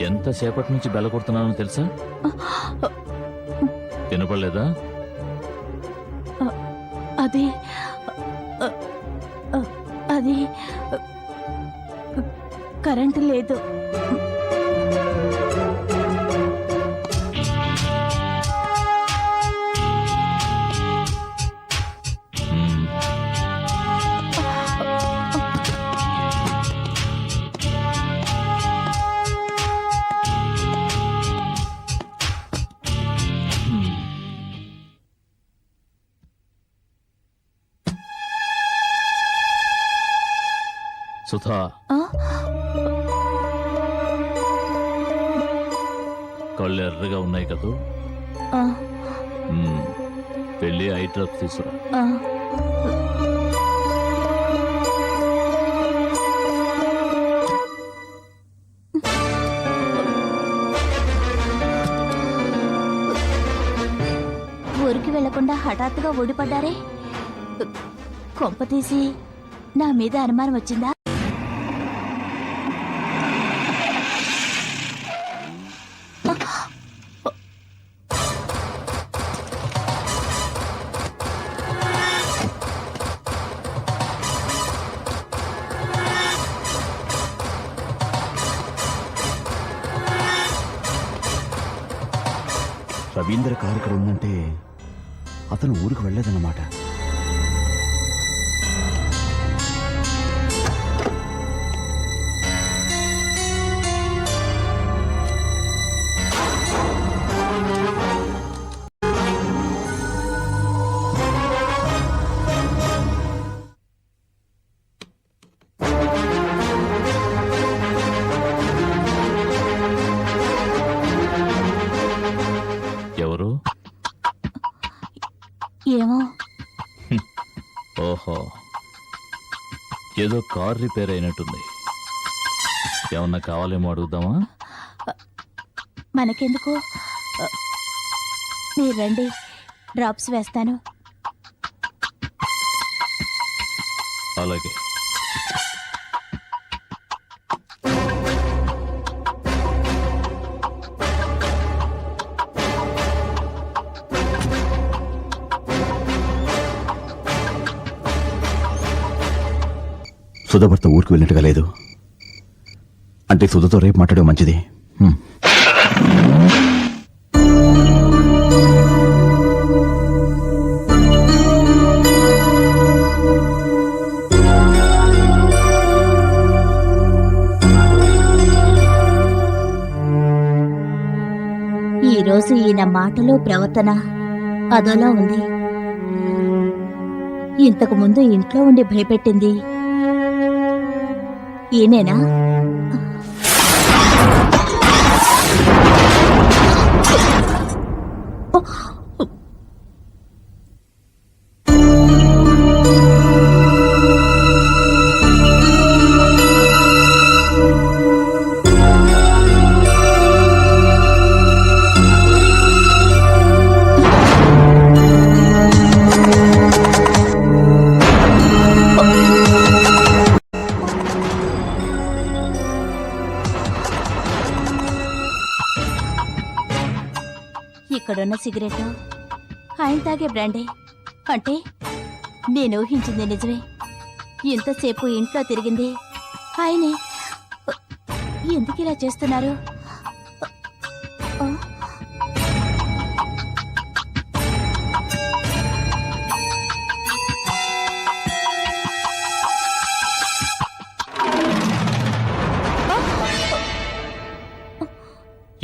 ఎంతసేపటి నుంచి బెల్ల కొడుతున్నానో తెలుసా? వినపడలేదా? అది కరెంటు లేదు. సుధా, కళ్ళు ఎర్రగా ఉన్నాయి కదూ. వెళ్ళి ఐ డ్రాప్స్ తీసుకురా. ఊరికి వెళ్లకుండా హఠాత్తుగా ఓడిపడ్డారే. కొంప తీసి నా మీద అనుమానం వచ్చిందా? రవీంద్ర కారు ఇక్కడ ఉందంటే అతను ఊరికి వెళ్ళలేదన్నమాట. ఎవరు? ఏమో. ఓహో, ఏదో కార్ రిపేర్ అయినట్టుంది. ఏమన్నా కావాలేమో అడుగుదామా? మనకెందుకు, మీరు రండి, డ్రాప్స్ వేస్తాను. అలాగే. సుధ భర్త ఊరికి వెళ్ళినట్టుగా లేదు. అంటే సుధతో రేపు మాట్లాడడం మంచిది. ఈరోజు ఈయన మాటలు ప్రవర్తన అదోలా ఉంది. ఇంతకు ముందు ఇంట్లో ఉండి భయపెట్టింది ఈయనేనా? ఇక్కడున్న సిగరెట్ ఆయన తాగే బ్రాండే. అంటే నేను ఊహించింది నిజమే. ఇంతసేపు ఇంట్లో తిరిగింది ఆయనే. ఎందుకు ఇలా చేస్తున్నారు?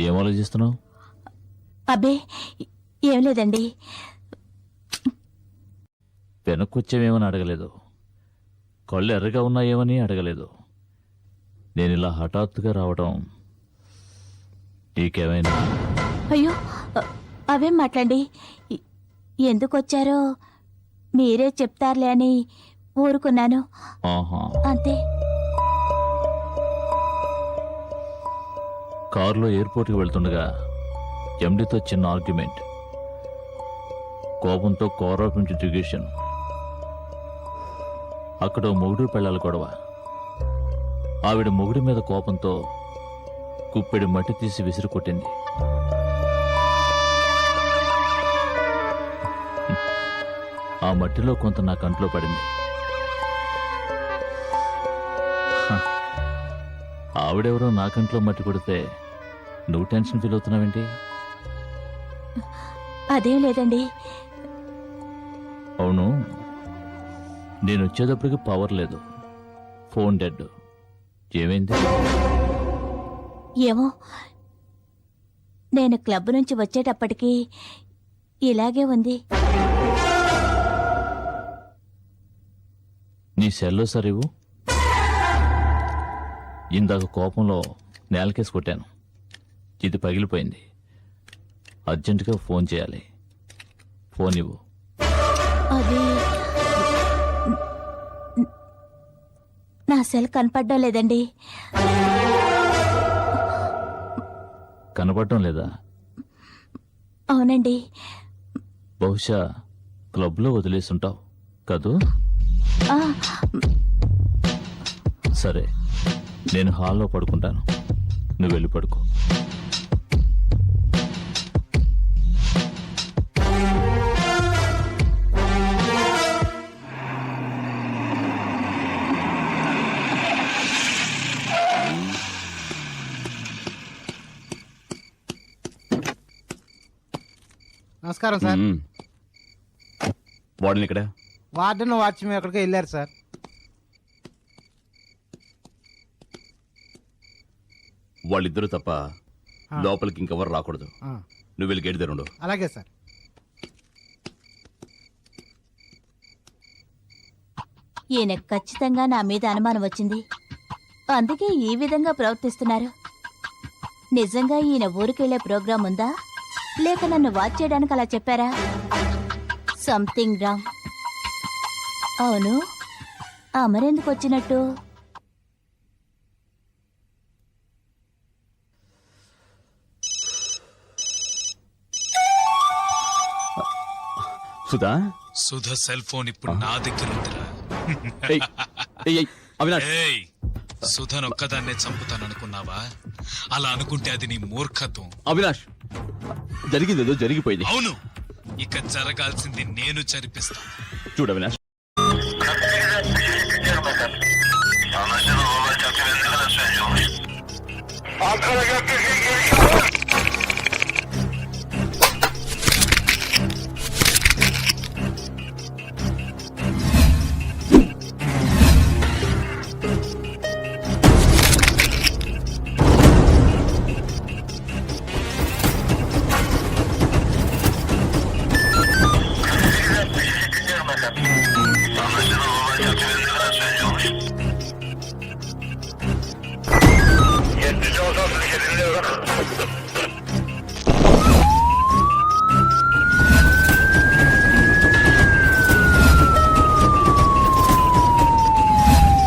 ఏం ఆలోచిస్తున్నావు? అబ్బే ఏం లేదండి. వెనక్కొచ్చేమేమని అడగలేదు, కళ్ళు ఎర్రగా ఉన్నాయేమని అడగలేదు. నేను ఇలా హఠాత్తుగా రావడం నీకేమైనా? అయ్యో అవేం మాట్లాడి ఎందుకు వచ్చారో మీరే చెప్తారులే అని ఊరుకున్నాను ఆహా. అంతే. కారులో ఎయిర్పోర్ట్కి వెళ్తుండగా ఎండితో చిన్న ఆర్గ్యుమెంట్, కోపంతో కార్ ఆఫ్ ఇంట్రిగేషన్. అక్కడ మొగుడు పెళ్ళాల గొడవ. ఆవిడ మొగుడి మీద కోపంతో కుప్పెడి మట్టి తీసి విసిరి కొట్టింది. ఆ మట్టిలో కొంత నా కంట్లో పడింది. హ, ఆవిడెవరో నా కంట్లో మట్టి కొడితే నువ్వు టెన్షన్ ఫీల్ అవుతున్నావేంటి? అదేం లేదండి. అవును, నేను వచ్చేటప్పటికి పవర్ లేదు, ఫోన్ డెడ్. ఏమైంది? ఏమో నేను క్లబ్ నుంచి వచ్చేటప్పటికి ఇలాగే ఉంది. నీ సెల్లో సరివు. ఇందాక కోపంలో నేలకేసి కొట్టాను, ఇది పగిలిపోయింది. అర్జెంటుగా ఫోన్ చేయాలి. ఫోన్ ఇవ్వు. అది నా సెల్ కనపడడం లేదండి. కనపడటం లేదా? అవునండి. బహుశా క్లబ్లో వదిలేసుంటావు కదూ? ఆ, సరే, నేను హాల్లో పడుకుంటాను, నువ్వు వెళ్ళి పడుకో. నమస్కారం సార్. వార్డెన్ ఇక్కడ. వార్డెన్ వాచ్మెన్ ఎక్కడికి వెళ్ళారు సార్. వాళ్ళిద్దరూ తప్ప లోపలికి ఇంకెవరు రాకూడదు. ఆ, నువ్వు వెళ్ళి గేట్ దగ్గర ఉండు. అలాగే సార్. ఈయన ఖచ్చితంగా నా మీద అనుమానం వచ్చింది, అందుకే ఈ విధంగా ప్రవర్తిస్తున్నారు. నిజంగా ఈయన ఊరికెళ్లే ప్రోగ్రాం ఉందా, లేక నన్ను వాచ్ చేయడానికి అలా చెప్పారా? Something wrong. అవును, అమరెందుకు వచ్చినట్టు? సుధా. సుధ సెల్ ఫోన్ ఇప్పుడు నా దగ్గర ఉందిరా. ఏయ్, ఏయ్, ఏయ్, అవినాష్. ఏయ్, సుధనొక్కదాన్నే చంపుతాననుకున్నావా? అలా అనుకుంటే అది నీ మూర్ఖత్వం. అవినాష్, జరిగిందేదో జరిగిపోయింది. అవును, ఇక జరగాల్సింది నేను చరిపిస్తా. చూడు Avinash, Jetzt ist es auch noch nicht in der